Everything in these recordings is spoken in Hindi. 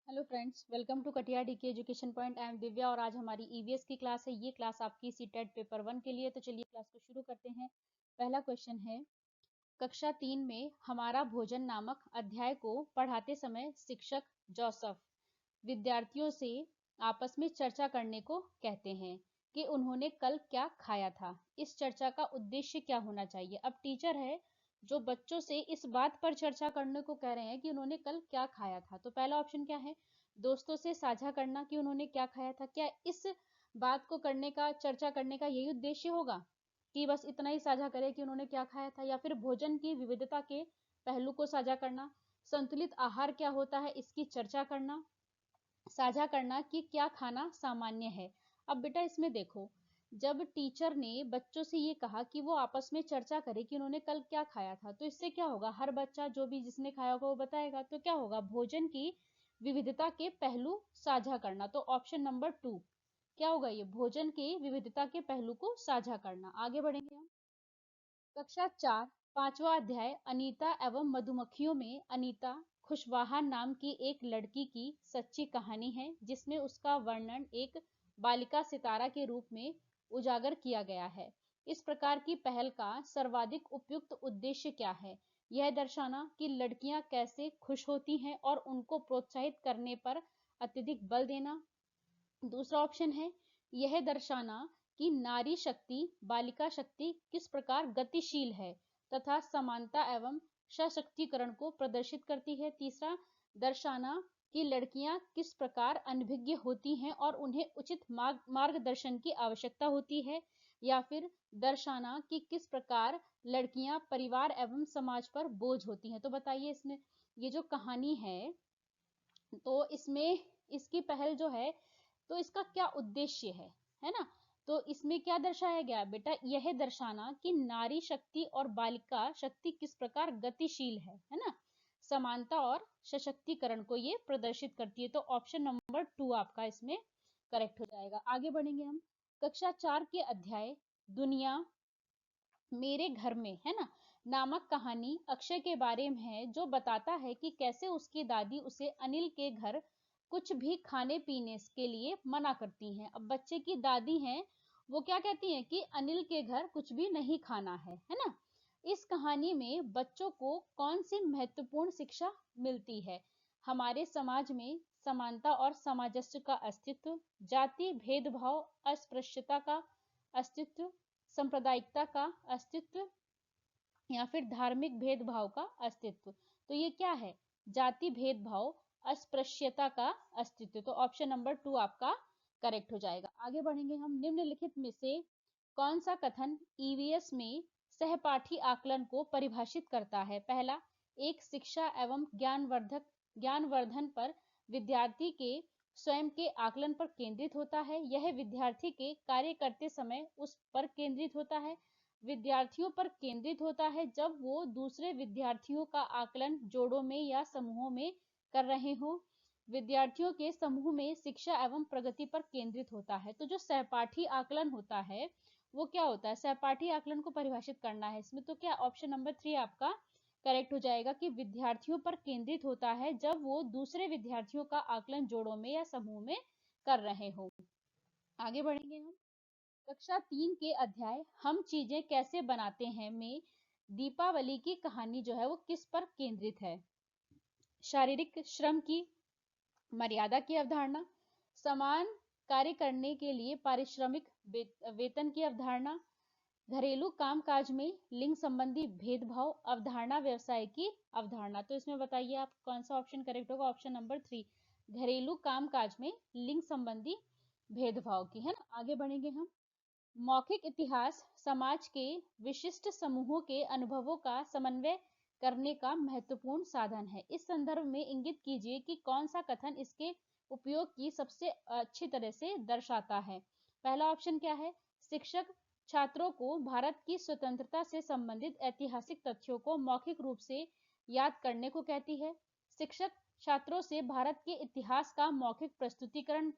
Hello friends, welcome to Katiya DK education point. I am Divya और आज हमारी ईवीएस की क्लास है। ये क्लास आपकी सीटेट पेपर 1 के लिए। तो चलिए क्लास को शुरू करते हैं। पहला क्वेश्चन है, कक्षा 3 में हमारा भोजन नामक अध्याय को पढ़ाते समय शिक्षक जोसेफ विद्यार्थियों से आपस में चर्चा करने को कहते हैं कि उन्होंने कल क्या खाया था। इस चर्चा का उद्देश्य क्या होना चाहिए। अब टीचर है जो बच्चों से इस बात पर चर्चा करने को कह रहे हैं कि उन्होंने कल क्या खाया था। तो पहला ऑप्शन क्या है, दोस्तों से साझा करना कि उन्होंने क्या खाया था। क्या इस बात को करने का, चर्चा करने का यही उद्देश्य होगा कि बस इतना ही साझा करें कि उन्होंने क्या खाया था, या फिर भोजन की विविधता के पहलू को साझा करना, संतुलित आहार क्या होता है इसकी चर्चा करना, साझा करना कि क्या खाना सामान्य है। अब बेटा इसमें देखो, जब टीचर ने बच्चों से ये कहा कि वो आपस में चर्चा करे कि उन्होंने कल क्या खाया था, तो इससे क्या होगा, हर बच्चा जो भी जिसने खाया होगा वो बताएगा। तो क्या होगा, भोजन की विविधता के पहलू साझा करना। तो ऑप्शन नंबर 2 क्या होगा, ये भोजन की विविधता के पहलू को साझा करना। आगे बढ़ेंगे हम। कक्षा 4 पांचवा अध्याय अनीता एवं मधुमक्खियों में अनीता खुशवाहा नाम की एक लड़की की सच्ची कहानी है, जिसमें उसका वर्णन एक बालिका सितारा के रूप में उजागर किया गया है। इस प्रकार की पहल का सर्वाधिक उपयुक्त उद्देश्य क्या है। यह दर्शाना कि लड़कियां कैसे खुश होती हैं और उनको प्रोत्साहित करने पर अत्यधिक बल देना। दूसरा ऑप्शन है, यह दर्शाना कि नारी शक्ति बालिका शक्ति किस प्रकार गतिशील है तथा समानता एवं सशक्तिकरण को प्रदर्शित करती है। तीसरा, दर्शाना कि लड़कियां किस प्रकार अनभिज्ञ होती हैं और उन्हें उचित मार्गदर्शन की आवश्यकता होती है। या फिर दर्शाना कि किस प्रकार लड़कियां परिवार एवं समाज पर बोझ होती हैं। तो बताइए, इसमें ये जो कहानी है, तो इसमें इसकी पहल जो है, तो इसका क्या उद्देश्य है ना। तो इसमें क्या दर्शाया गया बेटा, यह दर्शाना कि नारी शक्ति और बालिका शक्ति किस प्रकार गतिशील है ना, समानता और सशक्तिकरण को ये प्रदर्शित करती है। तो ऑप्शन नंबर 2 आपका इसमें करेक्ट हो जाएगा। आगे बढ़ेंगे हम। कक्षा 4 के अध्याय दुनिया मेरे घर में है ना नामक कहानी अक्षय के बारे में है, जो बताता है कि कैसे उसकी दादी उसे अनिल के घर कुछ भी खाने पीने के लिए मना करती हैं। अब बच्चे की दादी हैं, वो क्या कहती हैं कि अनिल के घर कुछ भी नहीं खाना है ना। इस कहानी में बच्चों को कौन सी महत्वपूर्ण शिक्षा मिलती है। हमारे समाज में समानता और सामंजस्य का अस्तित्व, जाति भेदभाव अस्पृश्यता का अस्तित्व, सांप्रदायिकता का अस्तित्व, या फिर धार्मिक भेदभाव का अस्तित्व। तो ये क्या है, जाति भेदभाव अस्पृश्यता का अस्तित्व। तो ऑप्शन नंबर 2 आपका करेक्ट हो जाएगा। आगे बढ़ेंगे हम। निम्नलिखित में से कौन सा कथन ईवीएस में सहपाठी आकलन को परिभाषित करता है। पहला, एक शिक्षा एवं ज्ञानवर्धन पर विद्यार्थी के स्वयं के आकलन पर केंद्रित होता है। यह विद्यार्थी के कार्य करते समय उस पर केंद्रित होता है, विद्यार्थियों पर केंद्रित होता है जब वो दूसरे विद्यार्थियों का आकलन जोड़ों में या समूहों में कर रहे हो, विद्यार्थियों के समूह में शिक्षा एवं प्रगति पर केंद्रित होता है। तो जो सहपाठी आकलन होता है वो क्या होता है, सहपाठी आकलन को परिभाषित करना है इसमें। तो क्या ऑप्शन नंबर 3 आपका करेक्ट हो जाएगा कि विद्यार्थियों पर केंद्रित होता है जब वो दूसरे विद्यार्थियों का आकलन जोड़ों में या समूह में कर रहे हो। आगे बढ़ेंगे हम। कक्षा 3 के अध्याय हम चीजें कैसे बनाते हैं में दीपावली की कहानी जो है वो किस पर केंद्रित है। शारीरिक श्रम की मर्यादा की अवधारणा, समान कार्य करने के लिए पारिश्रमिक वेतन की अवधारणा, घरेलू कामकाज में लिंग संबंधी भेदभाव अवधारणा, व्यवसाय की अवधारणा। तो इसमें बताइए आप कौन सा ऑप्शन करेक्ट होगा। ऑप्शन नंबर 3, घरेलू कामकाज में लिंग संबंधी भेदभाव की, है ना। आगे बढ़ेंगे हम। मौखिक इतिहास समाज के विशिष्ट समूहों के अनुभवों का समन्वय करने का महत्वपूर्ण साधन है। इस संदर्भ में इंगित कीजिए कि कौन सा कथन इसके उपयोग की सबसे अच्छी तरह से दर्शाता है। पहला ऑप्शन क्या है, शिक्षक छात्रों को भारत की स्वतंत्रता से संबंधित ऐतिहासिक तथ्यों को मौखिक रूप से याद करने को कहती है। शिक्षक छात्रों से भारत के इतिहास का मौखिक प्रस्तुतिकरण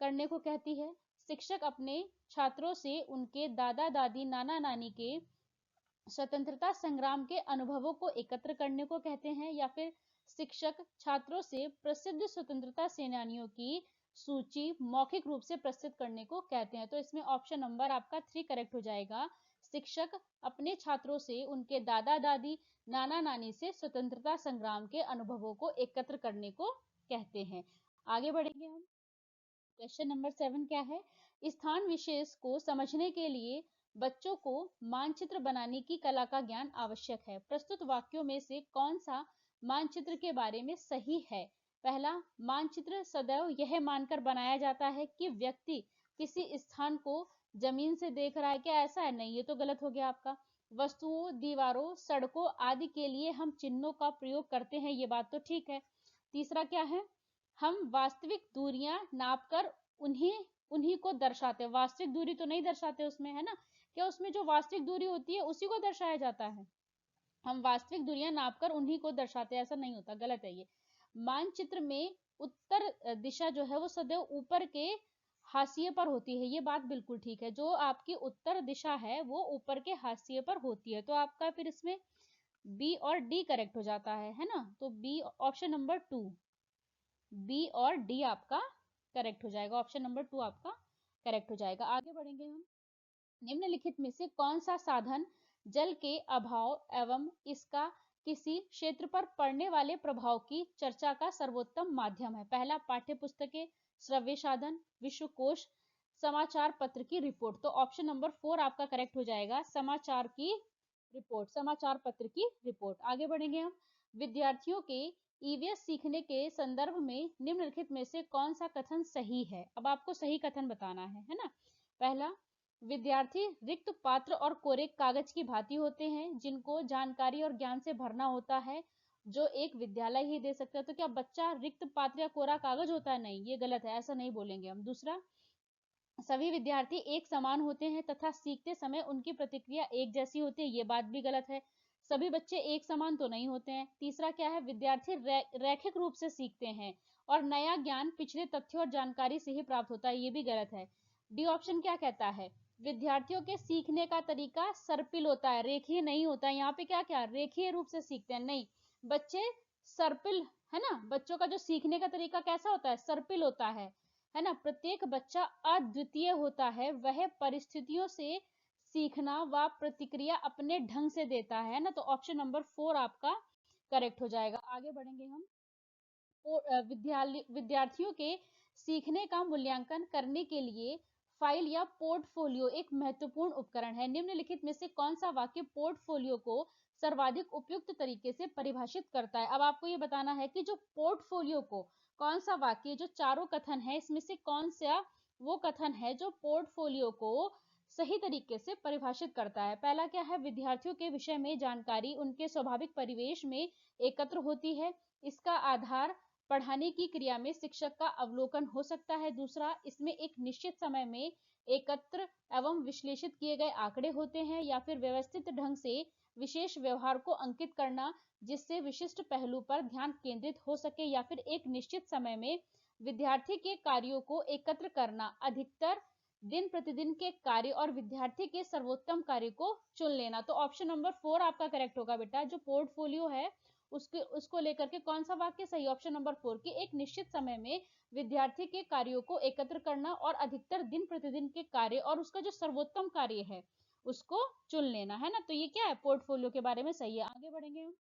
करने को कहती है। शिक्षक अपने छात्रों से उनके दादा दादी नाना नानी के स्वतंत्रता संग्राम के अनुभवों को एकत्र करने को कहते हैं। या फिर शिक्षक छात्रों से प्रसिद्ध स्वतंत्रता सेनानियों की सूची मौखिक रूप से प्रस्तुत करने को कहते हैं। तो इसमें ऑप्शन नंबर आपका 3 करेक्ट हो जाएगा। शिक्षक अपने छात्रों से उनके दादा दादी नाना नानी से स्वतंत्रता संग्राम के अनुभवों को एकत्र करने को कहते हैं। आगे बढ़ेंगे हम। क्वेश्चन नंबर 7 क्या है? स्थान विशेष को समझने के लिए बच्चों को मानचित्र बनाने की कला का ज्ञान आवश्यक है। प्रस्तुत वाक्यों में से कौन सा मानचित्र के बारे में सही है? पहला, मानचित्र सदैव यह मानकर बनाया जाता है कि व्यक्ति किसी स्थान को जमीन से देख रहा है। क्या ऐसा है? नहीं, ये तो गलत हो गया आपका। वस्तुओं, दीवारों, सड़कों आदि के लिए हम चिन्हों का प्रयोग करते हैं, ये बात तो ठीक है। तीसरा क्या है? हम वास्तविक दूरियां नापकर उन्हीं को दर्शाते हैं। वास्तविक दूरी तो नहीं दर्शाते उसमें, है ना? क्या उसमें जो वास्तविक दूरी होती है उसी को दर्शाया जाता है? हम वास्तविक दूरियां नापकर उन्हीं को दर्शाते हैं, ऐसा नहीं होता, गलत है ये। मानचित्र में उत्तर दिशा जो है वो सदैव ऊपर के हाशिए पर होती है, ये बात बिल्कुल ठीक है। जो आपकी उत्तर दिशा है वो ऊपर के हाशिए पर होती है। तो आपका फिर इसमें बी और डी करेक्ट हो जाता है ना? तो बी, ऑप्शन नंबर 2, बी और डी आपका करेक्ट हो जाएगा। ऑप्शन नंबर 2 आपका करेक्ट हो जाएगा। आगे बढ़ेंगे हम। निम्नलिखित में से कौन सा साधन जल के अभाव एवं इसका किसी क्षेत्र पर पड़ने वाले प्रभाव की चर्चा का सर्वोत्तम माध्यम है? पहला, पाठ्य पुस्तकें, श्रव्य साधन, विश्वकोश, समाचार पत्र की रिपोर्ट। तो ऑप्शन नंबर 4 आपका करेक्ट हो जाएगा, समाचार की रिपोर्ट, समाचार पत्र की रिपोर्ट। आगे बढ़ेंगे हम। विद्यार्थियों के ईवीएस सीखने के संदर्भ में निम्नलिखित में से कौन सा कथन सही है? अब आपको सही कथन बताना है ना? पहला, विद्यार्थी रिक्त पात्र और कोरे कागज की भांति होते हैं जिनको जानकारी और ज्ञान से भरना होता है, जो एक विद्यालय ही दे सकता है। तो क्या बच्चा रिक्त पात्र या कोरा कागज होता है? नहीं, ये गलत है, ऐसा नहीं बोलेंगे हम। दूसरा, सभी विद्यार्थी एक समान होते हैं तथा सीखते समय उनकी प्रतिक्रिया एक जैसी होती है, ये बात भी गलत है। सभी बच्चे एक समान तो नहीं होते हैं। तीसरा क्या है? विद्यार्थी रैखिक रूप से सीखते हैं और नया ज्ञान पिछले तथ्यों और जानकारी से ही प्राप्त होता है, ये भी गलत है। डी ऑप्शन क्या कहता है? विद्यार्थियों के सीखने का तरीका सर्पिल होता है, रेखीय नहीं होता है। यहाँ पे क्या क्या रेखीय रूप से सीखते हैं? नहीं, बच्चे सर्पिल, है ना? बच्चों का जो सीखने का तरीका कैसा होता है? सर्पिल होता है ना? प्रत्येक बच्चा अद्वितीय होता है, वह परिस्थितियों से सीखना व प्रतिक्रिया अपने ढंग से देता है ना? तो ऑप्शन नंबर 4 आपका करेक्ट हो जाएगा। आगे बढ़ेंगे हम। विद्यार्थियों के सीखने का मूल्यांकन करने के लिए फाइल या पोर्टफोलियो एक महत्वपूर्ण उपकरण है। निम्नलिखित में से कौन सा वाक्य पोर्टफोलियो को सर्वाधिक उपयुक्त तरीके से परिभाषित करता है? अब आपको ये बताना है कि जो पोर्टफोलियो को, कौन सा वाक्य, जो चारों कथन है इसमें से कौन सा वो कथन है जो पोर्टफोलियो को सही तरीके से परिभाषित करता है? पहला क्या है? विद्यार्थियों के विषय में जानकारी उनके स्वाभाविक परिवेश में एकत्र होती है, इसका आधार पढ़ाने की क्रिया में शिक्षक का अवलोकन हो सकता है। दूसरा, इसमें एक निश्चित समय में एकत्र एवं विश्लेषित किए गए आंकड़े होते हैं, या फिर व्यवस्थित ढंग से विशेष व्यवहार को अंकित करना जिससे विशिष्ट पहलू पर ध्यान केंद्रित हो सके, या फिर एक निश्चित समय में विद्यार्थी के कार्यों को एकत्र करना, अधिकतर दिन प्रतिदिन के कार्य और विद्यार्थी के सर्वोत्तम कार्य को चुन लेना। तो ऑप्शन नंबर 4 आपका करेक्ट होगा बेटा। जो पोर्टफोलियो है उसको लेकर के कौन सा वाक्य सही? ऑप्शन नंबर 4 की एक निश्चित समय में विद्यार्थी के कार्यों को एकत्र करना और अधिकतर दिन प्रतिदिन के कार्य और उसका जो सर्वोत्तम कार्य है उसको चुन लेना, है ना? तो ये क्या है? पोर्टफोलियो के बारे में सही है। आगे बढ़ेंगे हम।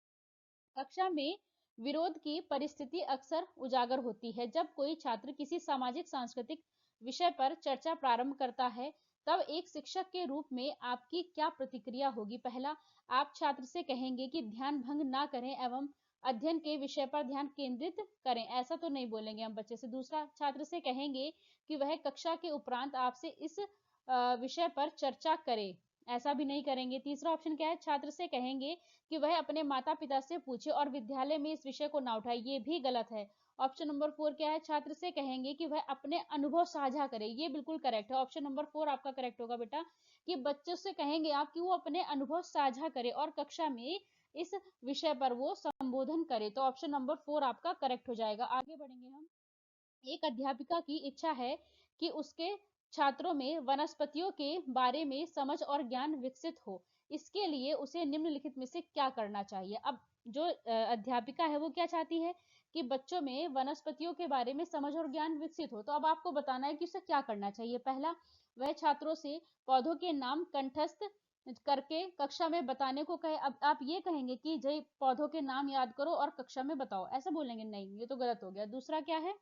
कक्षा में विरोध की परिस्थिति अक्सर उजागर होती है। जब कोई छात्र किसी सामाजिक सांस्कृतिक विषय पर चर्चा प्रारंभ करता है, तब एक शिक्षक के रूप में आपकी क्या प्रतिक्रिया होगी? पहला, आप छात्र से कहेंगे कि ध्यान भंग ना करें एवं अध्ययन के विषय पर ध्यान केंद्रित करें, ऐसा तो नहीं बोलेंगे हम बच्चे से। दूसरा, छात्र से कहेंगे कि वह कक्षा के उपरांत आपसे इस विषय पर चर्चा करे, ऐसा भी नहीं करेंगे। तीसरा ऑप्शन क्या है? छात्र से कहेंगे कि वह अपने माता पिता से पूछे और विद्यालय में इस विषय को ना उठाए, ये भी गलत है। ऑप्शन नंबर 4 क्या है? छात्र से कहेंगे कि वह अपने अनुभव साझा करे, ये बिल्कुल करेक्ट है। ऑप्शन नंबर 4 आपका करेक्ट होगा बेटा, कि बच्चों से कहेंगे आप कि वो अपने अनुभव साझा करे और कक्षा में इस विषय पर वो संबोधन करे। तो ऑप्शन नंबर 4 आपका करेक्ट हो जाएगा। आगे बढ़ेंगे हम। एक अध्यापिका की इच्छा है कि उसके छात्रों में वनस्पतियों के बारे में समझ और ज्ञान विकसित हो। इसके लिए उसे निम्नलिखित में से क्या करना चाहिए? अब जो अध्यापिका है वो क्या चाहती है कि बच्चों में वनस्पतियों के बारे में समझ और ज्ञान विकसित हो। तो अब आपको बताना है कि उसे क्या करना चाहिए। पहला, वह छात्रों से पौधों के नाम कंठस्थ करके कक्षा में बताने को कहे। अब आप ये कहेंगे कि जय पौधों के नाम याद करो और कक्षा में बताओ, ऐसा बोलेंगे? नहीं, ये तो गलत हो गया। दूसरा क्या है,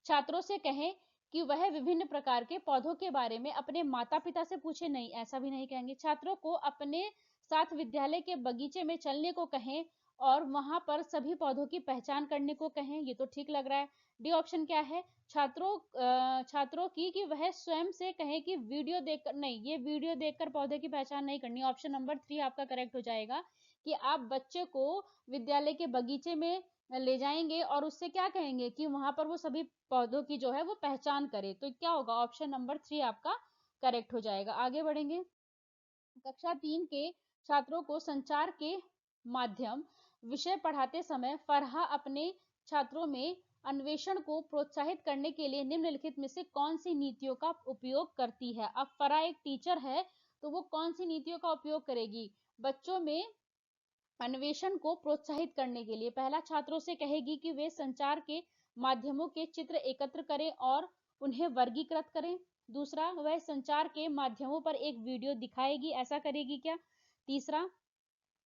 छात्रों से कहें कि वह विभिन्न प्रकार के पौधों के बारे में अपने माता पिता से पूछे। नहीं, ऐसा भी नहीं कहेंगे। छात्रों को अपने साथ विद्यालय के बगीचे में चलने को कहें और वहां पर सभी पौधों की पहचान करने को कहें। ये तो ठीक लग रहा है। डी ऑप्शन क्या है, छात्रों की कि वह स्वयं से कहें कि वीडियो देखकर। नहीं, ये वीडियो देखकर पौधे की पहचान नहीं करनी। ऑप्शन नंबर 3 आपका करेक्ट हो जाएगा कि आप बच्चे को विद्यालय के बगीचे में ले जाएंगे और उससे क्या कहेंगे कि वहां पर वो सभी पौधों की जो है वो पहचान करे। तो क्या होगा, ऑप्शन नंबर 3 आपका करेक्ट हो जाएगा। आगे बढ़ेंगे। कक्षा 3 के छात्रों को संचार के माध्यम विषय पढ़ाते समय फरहा अपने छात्रों में अन्वेषण को प्रोत्साहित करने के लिए निम्नलिखित में से कौन सी नीतियों का उपयोग करती है। अब फरहा एक टीचर है तो वो कौन सी नीतियों का उपयोग करेगी बच्चों में अन्वेषण को प्रोत्साहित करने के लिए? पहला, छात्रों से कहेगी कि वे संचार के माध्यमों के चित्र एकत्र करें और उन्हें वर्गीकृत करें। दूसरा, वह संचार के माध्यमों पर एक वीडियो दिखाएगी। ऐसा करेगी क्या? तीसरा,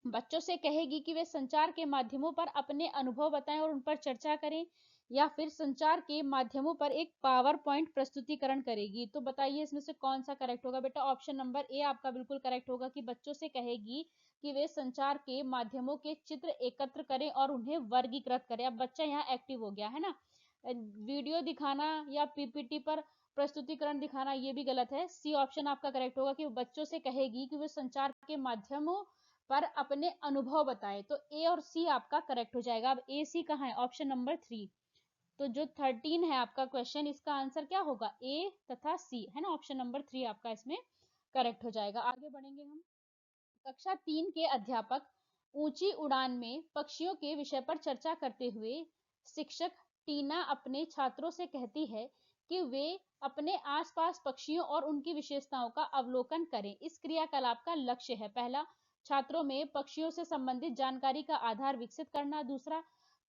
बच्चों से कहेगी कि वे संचार के माध्यमों पर अपने अनुभव बताएं और उन पर चर्चा करें। या फिर संचार के माध्यमों पर एक पावर पॉइंट प्रस्तुतिकरण करेगी। तो बताइए इसमें से कौन सा करेक्ट होगा बेटा? ऑप्शन नंबर ए आपका बिल्कुल करेक्ट होगा कि बच्चों से कहेगी कि वे संचार के माध्यमों के चित्र एकत्र करें और उन्हें वर्गीकृत करें। अब बच्चा यहाँ एक्टिव हो गया है ना। वीडियो दिखाना या पीपीटी पर प्रस्तुतिकरण दिखाना ये भी गलत है। सी ऑप्शन आपका करेक्ट होगा कि बच्चों से कहेगी कि वे संचार के माध्यमों पर अपने अनुभव बताए। तो ए और सी आपका करेक्ट हो जाएगा। अब ए सी कहाँ है? Option number 3। तो जो 13 है आपका क्वेश्चन, इसका आंसर क्या होगा? ए तथा सी है ना। ऑप्शन नंबर 3 आपका इसमें करेक्ट हो जाएगा। आगे बढ़ेंगे हम। कक्षा 3 के अध्यापक ऊंची उड़ान में पक्षियों के विषय पर चर्चा करते हुए शिक्षक टीना अपने छात्रों से कहती है कि वे अपने आसपास पक्षियों और उनकी विशेषताओं का अवलोकन करें। इस क्रियाकलाप का लक्ष्य है, पहला, छात्रों में पक्षियों से संबंधित जानकारी का आधार विकसित करना। दूसरा,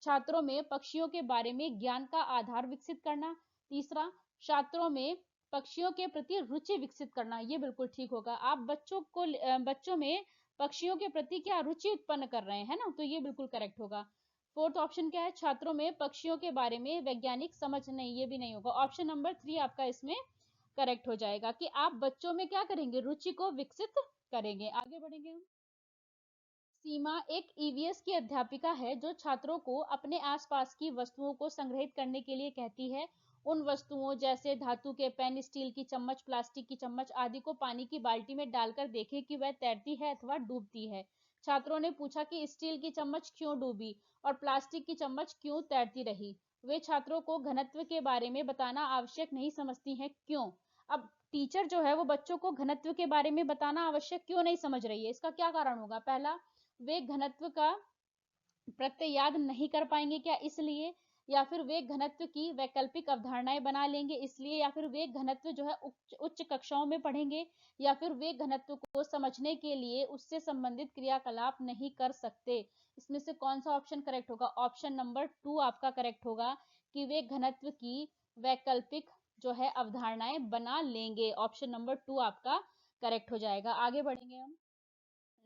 छात्रों में पक्षियों के बारे में ज्ञान का आधार विकसित करना। तीसरा, छात्रों में पक्षियों के प्रति रुचि विकसित करना। ये बिल्कुल ठीक होगा। आप बच्चों में पक्षियों के प्रति क्या रुचि उत्पन्न कर रहे हैं ना, तो ये बिल्कुल करेक्ट होगा। फोर्थ ऑप्शन क्या है? छात्रों में पक्षियों के बारे में वैज्ञानिक समझ। नहीं, ये भी नहीं होगा। ऑप्शन नंबर 3 आपका इसमें करेक्ट हो जाएगा कि आप बच्चों में क्या करेंगे? रुचि को विकसित करेंगे। आगे बढ़ेंगे हम। सीमा एक ईवीएस की अध्यापिका है जो छात्रों को अपने आसपास की वस्तुओं को संग्रहित करने के लिए कहती है। उन वस्तुओं जैसे धातु के पेन, स्टील की चम्मच, प्लास्टिक की चम्मच आदि को पानी की बाल्टी में डालकर देखें कि वह तैरती है अथवा डूबती है। छात्रों ने पूछा कि स्टील की चम्मच क्यों डूबी और प्लास्टिक की चम्मच क्यों तैरती रही। वे छात्रों को घनत्व के बारे में बताना आवश्यक नहीं समझती हैं, क्यों? अब टीचर जो है वो बच्चों को घनत्व के बारे में बताना आवश्यक क्यों नहीं समझ रही है? इसका क्या कारण होगा? पहला, वे घनत्व का प्रत्यय याद नहीं कर पाएंगे क्या, इसलिए? या फिर वे घनत्व की वैकल्पिक अवधारणाएं बना लेंगे, इसलिए? या फिर वे घनत्व जो है उच्च कक्षाओं में पढ़ेंगे? या फिर वे घनत्व को समझने के लिए उससे संबंधित क्रियाकलाप नहीं कर सकते? इसमें से कौन सा ऑप्शन करेक्ट होगा? ऑप्शन नंबर 2 आपका करेक्ट होगा कि वे घनत्व की वैकल्पिक जो है अवधारणाएं बना लेंगे। ऑप्शन नंबर 2 आपका करेक्ट हो जाएगा। आगे बढ़ेंगे हम।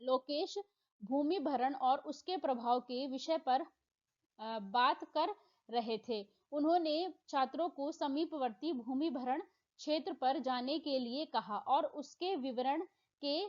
लोकेश भूमि भरण और उसके प्रभाव के विषय पर बात कर रहे थे। उन्होंने छात्रों को समीपवर्ती भूमि भरण क्षेत्र पर जाने के लिए कहा और उसके विवरण के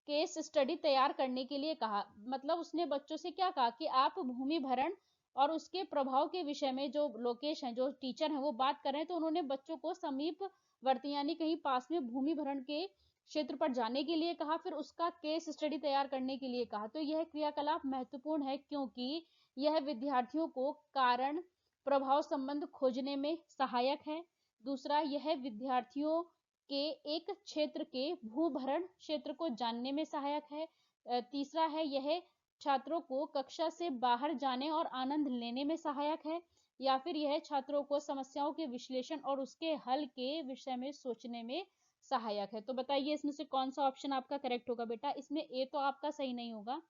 केस स्टडी तैयार करने के लिए कहा। मतलब उसने बच्चों से क्या कहा कि आप भूमि भरण और उसके प्रभाव के विषय में, जो लोकेश हैं, जो टीचर हैं, वो बात कर रहे हैं, तो उन्होंने बच्चों को समीपवर्ती यानी कहीं पास में भूमि भरण के क्षेत्र पर जाने के लिए कहा, फिर उसका केस स्टडी तैयार करने के लिए कहा। तो यह क्रियाकलाप महत्वपूर्ण है क्योंकि यह विद्यार्थियों को कारण प्रभाव संबंध खोजने में सहायक है। दूसरा, यह विद्यार्थियों के एक क्षेत्र के भूभरण क्षेत्र को जानने में सहायक है। तीसरा है, यह छात्रों को कक्षा से बाहर जाने और आनंद लेने में सहायक है। या फिर यह छात्रों को समस्याओं के विश्लेषण और उसके हल के विषय में सोचने में सहायक है। तो बताइए इसमें से कौन सा ऑप्शन आपका करेक्ट होगा बेटा? इसमें ए तो आपका सही नहीं होगा।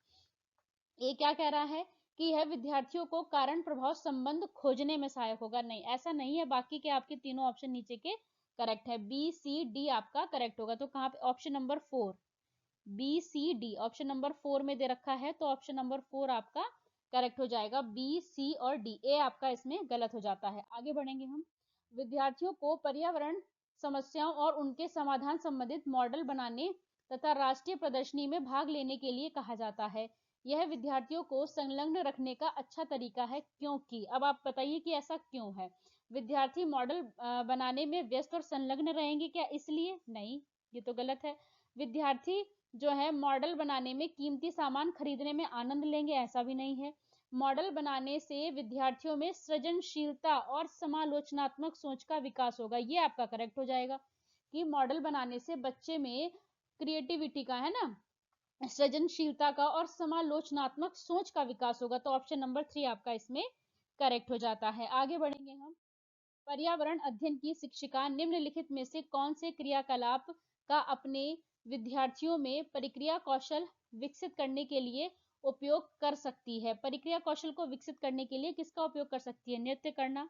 ये क्या कह रहा है कि यह विद्यार्थियों को कारण प्रभाव संबंध खोजने में सहायक होगा। नहीं, ऐसा नहीं है। बाकी के आपके तीनों ऑप्शन नीचे के करेक्ट है। बी सी डी आपका करेक्ट होगा। तो कहाँ पे? Option number 4, B C D option number 4 में दे रखा है, तो ऑप्शन नंबर 4 आपका करेक्ट हो जाएगा। बी सी और डी, ए आपका इसमें गलत हो जाता है। आगे बढ़ेंगे हम। विद्यार्थियों को पर्यावरण समस्याओं और उनके समाधान संबंधित मॉडल बनाने तथा राष्ट्रीय प्रदर्शनी में भाग लेने के लिए कहा जाता है। यह विद्यार्थियों को संलग्न रखने का अच्छा तरीका है, क्योंकि अब आप बताइए कि ऐसा क्यों है? विद्यार्थी मॉडल बनाने में व्यस्त और संलग्न रहेंगे क्या इसलिए? नहीं, ये तो गलत है। विद्यार्थी जो है मॉडल बनाने में कीमती सामान खरीदने में आनंद लेंगे, ऐसा भी नहीं है। मॉडल बनाने से विद्यार्थियों में सृजनशीलता और समालोचनात्मक सोच का विकास होगा। ये आपका करेक्ट हो जाएगा कि मॉडल बनाने से बच्चे में क्रिएटिविटी का, है ना, सृजनशीलता का और समालोचनात्मक सोच का विकास होगा। तो ऑप्शन नंबर 3 आपका इसमें करेक्ट हो जाता है। आगे बढ़ेंगे हम। पर्यावरण अध्ययन की शिक्षिका निम्नलिखित में से कौन से क्रियाकलाप का अपने विद्यार्थियों में प्रक्रिया कौशल विकसित करने के लिए उपयोग कर सकती है? प्रक्रिया कौशल को विकसित करने के लिए किसका उपयोग कर सकती है? नृत्य करना,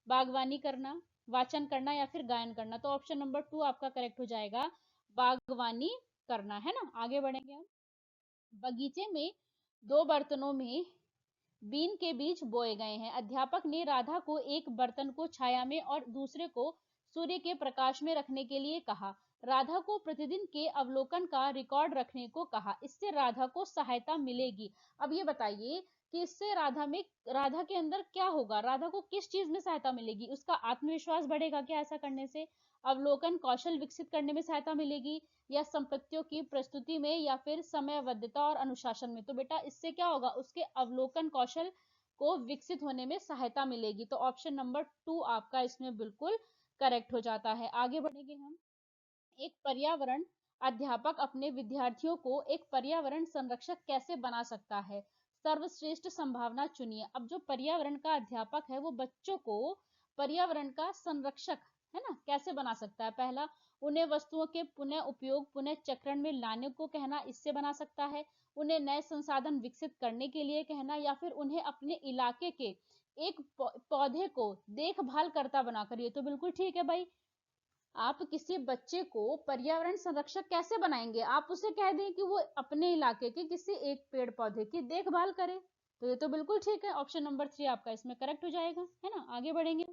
बागवानी करना, वाचन करना या फिर गायन करना? तो ऑप्शन नंबर 2 आपका करेक्ट हो जाएगा, बागवानी करना, है ना। आगे बढ़ेंगे हम। बगीचे में 2 बर्तनों में बीन के बीज बोए गए हैं। अध्यापक ने राधा को एक बर्तन को छाया में और दूसरे को सूर्य के प्रकाश में रखने के लिए कहा। राधा को प्रतिदिन के अवलोकन का रिकॉर्ड रखने को कहा। इससे राधा को सहायता मिलेगी। अब ये बताइए कि इससे राधा के अंदर क्या होगा? राधा को किस चीज में सहायता मिलेगी? उसका आत्मविश्वास बढ़ेगा क्या ऐसा करने से? अवलोकन कौशल विकसित करने में सहायता मिलेगी, या संपत्तियों की प्रस्तुति में, या फिर समयबद्धता और अनुशासन में? तो बेटा इससे क्या होगा? उसके अवलोकन कौशल को विकसित होने में सहायता मिलेगी। तो ऑप्शन नंबर 2 आपका इसमें बिल्कुल करेक्ट हो जाता है। आगे बढ़ेंगे हम। एक पर्यावरण अध्यापक अपने विद्यार्थियों को एक पर्यावरण संरक्षक कैसे बना सकता है? सर्वश्रेष्ठ संभावना चुनिए। अब जो पर्यावरण का अध्यापक है वो बच्चों को पर्यावरण का संरक्षक, है ना, कैसे बना सकता है? पहला, उन्हें वस्तुओं के पुनः उपयोग पुनः चक्रण में लाने को कहना, इससे बना सकता है। उन्हें नए संसाधन विकसित करने के लिए कहना, या फिर उन्हें अपने इलाके के एक पौधे को देखभाल करता बनाकर। ये तो बिल्कुल ठीक है भाई। आप किसी बच्चे को पर्यावरण संरक्षक कैसे बनाएंगे? आप उसे कह दें कि वो अपने इलाके के किसी एक पेड़ पौधे की देखभाल करे। तो ये तो बिल्कुल ठीक है। ऑप्शन नंबर 3 आपका इसमें करेक्ट हो जाएगा, है ना। आगे बढ़ेंगे।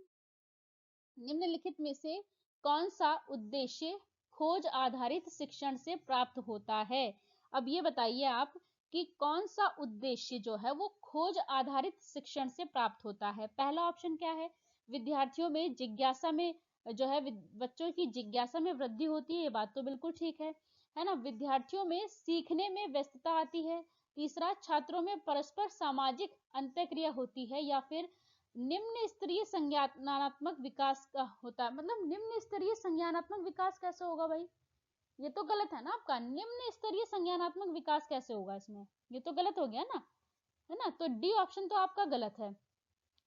निम्नलिखित में से कौन सा उद्देश्य खोज आधारित शिक्षण से प्राप्त होता है? अब ये बताइए आप कि कौन सा उद्देश्य जो है वो खोज आधारित शिक्षण से प्राप्त होता है? पहला ऑप्शन क्या है? विद्यार्थियों में जिज्ञासा में जो है बच्चों की जिज्ञासा में वृद्धि होती है। ये बात तो बिल्कुल ठीक है ना। विद्यार्थियों में सीखने में व्यस्तता आती है। तीसरा, छात्रों में परस्पर सामाजिक अंतःक्रिया होती है। या फिर निम्न स्तरीय संज्ञानात्मक विकास का होता है। मतलब निम्न स्तरीय संज्ञानात्मक विकास कैसे होगा भाई? ये तो गलत है ना आपका। निम्न स्तरीय संज्ञानात्मक विकास कैसे होगा इसमें? ये तो गलत हो गया ना, है ना। तो डी ऑप्शन तो आपका गलत है।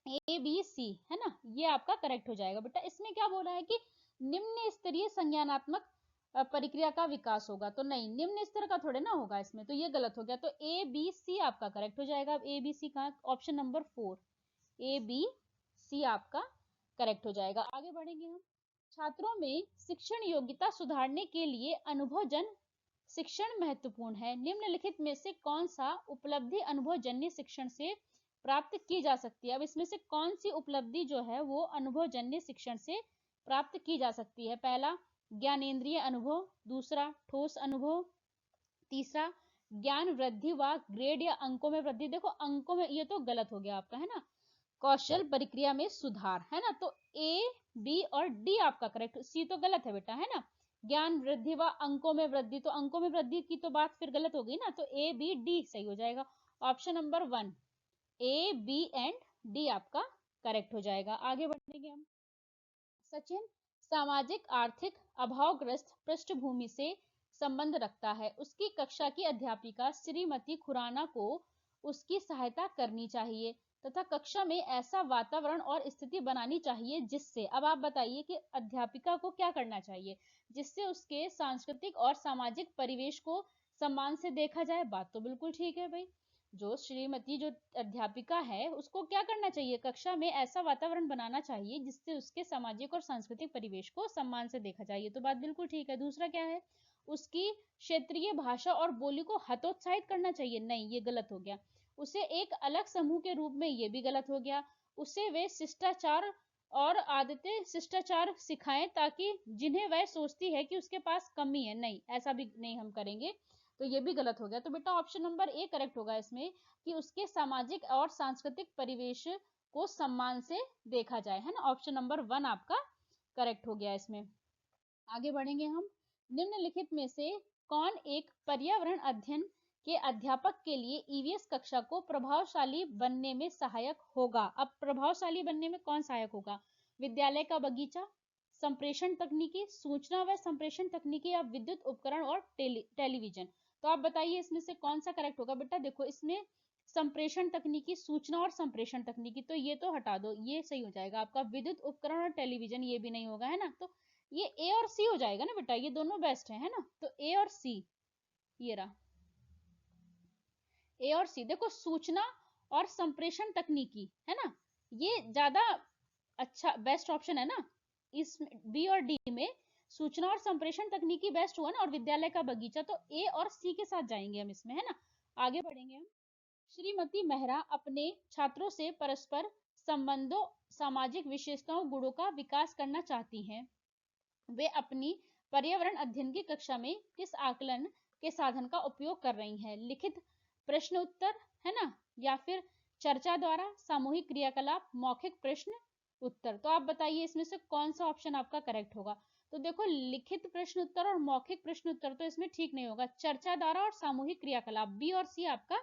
ए बी सी, है ना, ये आपका करेक्ट हो जाएगा। बेटा इसमें क्या बोला है कि निम्न स्तरीय संज्ञानात्मक प्रक्रिया का विकास होगा, तो नहीं, निम्न स्तर का थोड़े ना होगा इसमें, तो ये गलत हो गया। तो ए बी सी आपका करेक्ट हो जाएगा। अब ए बी सी का option number 4, A B C आपका करेक्ट हो जाएगा। आगे बढ़ेंगे हम। छात्रों में शिक्षण योग्यता सुधारने के लिए अनुभवजन्य शिक्षण महत्वपूर्ण है। निम्नलिखित में से कौन सा उपलब्धि अनुभवजन्य शिक्षण से प्राप्त की जा सकती है? अब इसमें से कौन सी उपलब्धि जो है वो अनुभवजन्य शिक्षण से प्राप्त की जा सकती है? पहला, ज्ञानेंद्रिय अनुभव। दूसरा, ठोस अनुभव। तीसरा, ज्ञान वृद्धि व ग्रेड या अंकों में वृद्धि। देखो अंकों में ये तो गलत हो गया आपका, है ना। कौशल प्रक्रिया में सुधार, है ना। तो ए बी और डी आपका करेक्ट, सी तो गलत है बेटा, है ना। ज्ञान वृद्धि व अंकों में वृद्धि, तो अंकों में वृद्धि की तो बात फिर गलत हो गई ना। तो ए बी डी सही हो जाएगा। Option number 1, A B and D आपका करेक्ट हो जाएगा। आगे बढ़ेंगे हम। सचिन सामाजिक आर्थिक अभावग्रस्त पृष्ठभूमि से संबंध रखता है। उसकी कक्षा की अध्यापिका श्रीमती खुराना को उसकी सहायता करनी चाहिए तथा कक्षा में ऐसा वातावरण और स्थिति बनानी चाहिए जिससे, अब आप बताइए कि अध्यापिका को क्या करना चाहिए? जिससे उसके सांस्कृतिक और सामाजिक परिवेश को सम्मान से देखा जाए। बात तो बिल्कुल ठीक है भाई। जो श्रीमती जो अध्यापिका है उसको क्या करना चाहिए, कक्षा में ऐसा वातावरण बनाना चाहिए जिससे उसके सामाजिक और सांस्कृतिक परिवेश को सम्मान से देखा जाए। ये तो बात बिल्कुल ठीक है। दूसरा क्या है, उसकी क्षेत्रीय भाषा और बोली को हतोत्साहित करना चाहिए, नहीं ये गलत हो गया। उसे एक अलग समूह के रूप में, ये भी गलत हो गया। उसे वे शिष्टाचार और आदतें शिष्टाचार सिखाएं ताकि जिन्हें वह सोचती है कि उसके पास कमी है, नहीं ऐसा भी नहीं हम करेंगे, तो ये भी गलत हो गया। तो बेटा ऑप्शन नंबर ए करेक्ट होगा इसमें, कि उसके सामाजिक और सांस्कृतिक परिवेश को सम्मान से देखा जाए, है ना। ऑप्शन नंबर 1 आपका करेक्ट हो गया इसमें। आगे बढ़ेंगे हम। निम्नलिखित में से कौन एक पर्यावरण अध्ययन के अध्यापक के लिए ईवीएस कक्षा को प्रभावशाली बनने में सहायक होगा। अब प्रभावशाली बनने में कौन सहायक होगा, विद्यालय का बगीचा, संप्रेषण तकनीकी, सूचना व संप्रेषण तकनीकी, या विद्युत उपकरण और टेलीविजन। तो आप बताइए इसमें से कौन सा करेक्ट होगा। बेटा देखो इसमें संप्रेषण तकनीकी, सूचना और संप्रेषण तकनीकी, तो ये तो हटा दो, ये सही हो जाएगा आपका। विद्युत उपकरण और टेलीविजन ये भी नहीं होगा, है ना। तो ये ए और सी हो जाएगा ना बेटा, ये दोनों बेस्ट है ना। तो ए और सी, ये रहा ए और सी। देखो सूचना और संप्रेषण तकनीकी है ना, ये ज्यादा अच्छा बेस्ट ऑप्शन है ना। इस बी और डी में सूचना और संप्रेषण तकनीकी बेस्ट हुआ ना, और विद्यालय का बगीचा, तो ए और सी के साथ जाएंगे हम इसमें, है ना। आगे बढ़ेंगे हम। श्रीमती मेहरा अपने छात्रों से परस्पर संबंधों, सामाजिक विशेषताओं, गुणों का विकास करना चाहती हैं। वे अपनी पर्यावरण अध्ययन की कक्षा में किस आकलन के साधन का उपयोग कर रही हैं, लिखित प्रश्न उत्तर, है ना, या फिर चर्चा द्वारा, सामूहिक क्रियाकलाप, मौखिक प्रश्न उत्तर। तो आप बताइए इसमें से कौन सा ऑप्शन आपका करेक्ट होगा। तो देखो लिखित प्रश्न उत्तर और मौखिक प्रश्न उत्तर तो इसमें ठीक नहीं होगा, चर्चा द्वारा और सामूहिक क्रियाकलाप, बी और सी आपका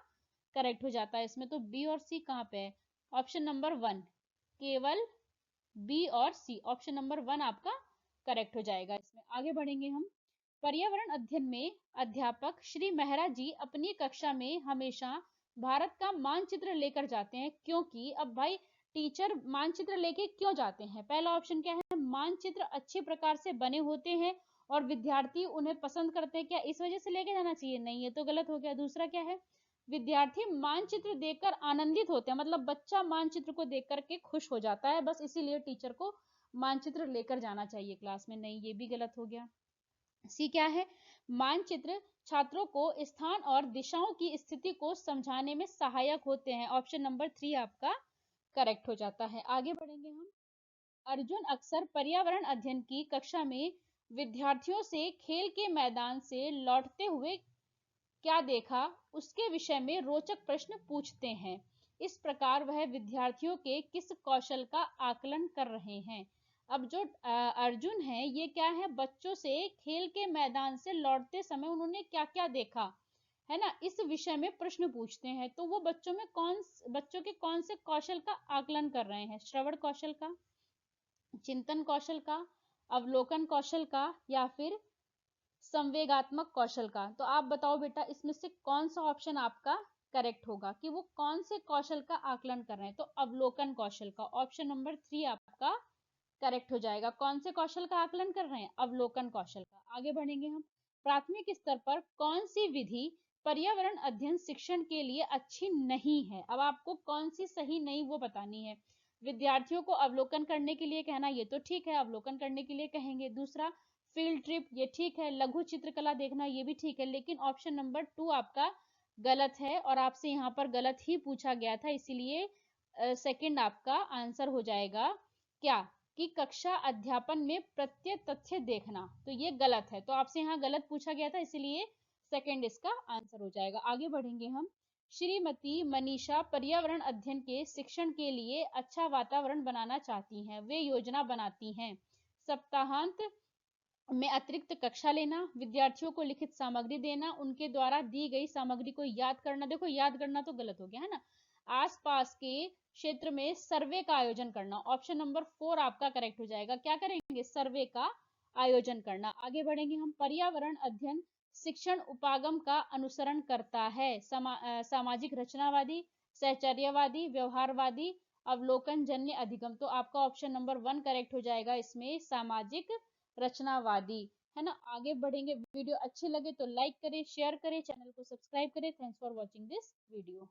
करेक्ट हो जाता है इसमें। तो बी और सी कहाँ पे है, ऑप्शन नंबर 1, केवल बी और सी, ऑप्शन नंबर 1 आपका करेक्ट हो जाएगा इसमें। आगे बढ़ेंगे हम। पर्यावरण अध्ययन में अध्यापक श्री मेहरा जी अपनी कक्षा में हमेशा भारत का मानचित्र लेकर जाते हैं, क्योंकि अब भाई टीचर मानचित्र लेके क्यों जाते हैं, पहला ऑप्शन क्या है, मानचित्र अच्छे प्रकार से बने होते हैं और विद्यार्थी उन्हें पसंद करते हैं, क्या इस वजह से लेके जाना चाहिए, नहीं ये तो गलत हो गया। दूसरा क्या है, विद्यार्थी मानचित्र देखकर आनंदित होते हैं, मतलब बच्चा मानचित्र को देख करके खुश हो जाता है, बस इसीलिए टीचर को मानचित्र लेकर जाना चाहिए क्लास में, नहीं ये भी गलत हो गया। सी क्या है, मानचित्र छात्रों को स्थान और दिशाओं की स्थिति को समझाने में सहायक होते हैं, ऑप्शन नंबर 3 आपका करेक्ट हो जाता है। आगे बढ़ेंगे हम। अर्जुन अक्सर पर्यावरण अध्ययन की कक्षा में विद्यार्थियों से खेल के मैदान से लौटते हुए क्या देखा उसके विषय में रोचक प्रश्न पूछते हैं। इस प्रकार वह विद्यार्थियों के किस कौशल का आकलन कर रहे हैं। अब जो अर्जुन है ये क्या है, बच्चों से खेल के मैदान से लौटते समय उन्होंने क्या क्या देखा, है ना, इस विषय में प्रश्न पूछते हैं। तो वो बच्चों के कौन से कौशल का आकलन कर रहे हैं, श्रवण कौशल का, चिंतन कौशल का, अवलोकन कौशल का, या फिर संवेगात्मक कौशल का। तो आप बताओ बेटा इसमें से कौन सा ऑप्शन आपका करेक्ट होगा, कि वो कौन से कौशल का आकलन कर रहे हैं। तो अवलोकन कौशल का, ऑप्शन नंबर 3 आपका करेक्ट हो जाएगा। कौन से कौशल का आकलन कर रहे हैं, अवलोकन कौशल का। आगे बढ़ेंगे हम। प्राथमिक स्तर पर कौन सी विधि पर्यावरण अध्ययन शिक्षण के लिए अच्छी नहीं है। अब आपको कौन सी सही नहीं वो बतानी है। विद्यार्थियों को अवलोकन करने के लिए कहना, ये तो ठीक है, अवलोकन करने के लिए कहेंगे। दूसरा फील्ड ट्रिप, ये ठीक है। लघु चित्रकला देखना, ये भी ठीक है, लेकिन ऑप्शन नंबर 2 आपका गलत है, और आपसे यहाँ पर गलत ही पूछा गया था, इसीलिए सेकंड आपका आंसर हो जाएगा क्या, कि कक्षा अध्यापन में प्रत्यय तथ्य देखना, तो ये गलत है। तो आपसे यहाँ गलत पूछा गया था, इसीलिए सेकंड इसका आंसर हो जाएगा। आगे बढ़ेंगे हम। श्रीमती मनीषा पर्यावरण अध्ययन के शिक्षण के लिए अच्छा वातावरण बनाना चाहती हैं। वे योजना बनाती हैं सप्ताहांत में अतिरिक्त कक्षा लेना, विद्यार्थियों को लिखित सामग्री देना, उनके द्वारा दी गई सामग्री को याद करना, देखो याद करना तो गलत हो गया, है ना, आसपास के क्षेत्र में सर्वे का आयोजन करना, ऑप्शन नंबर 4 आपका करेक्ट हो जाएगा। क्या करेंगे, सर्वे का आयोजन करना। आगे बढ़ेंगे हम। पर्यावरण अध्ययन शिक्षण उपागम का अनुसरण करता है, सामाजिक रचनावादी, सहचर्यवादी, व्यवहारवादी, अवलोकन जन्य अधिगम। तो आपका ऑप्शन नंबर 1 करेक्ट हो जाएगा इसमें, सामाजिक रचनावादी, है ना। आगे बढ़ेंगे, वीडियो अच्छे लगे तो लाइक करें, शेयर करें, चैनल को सब्सक्राइब करें। Thanks for watching this video.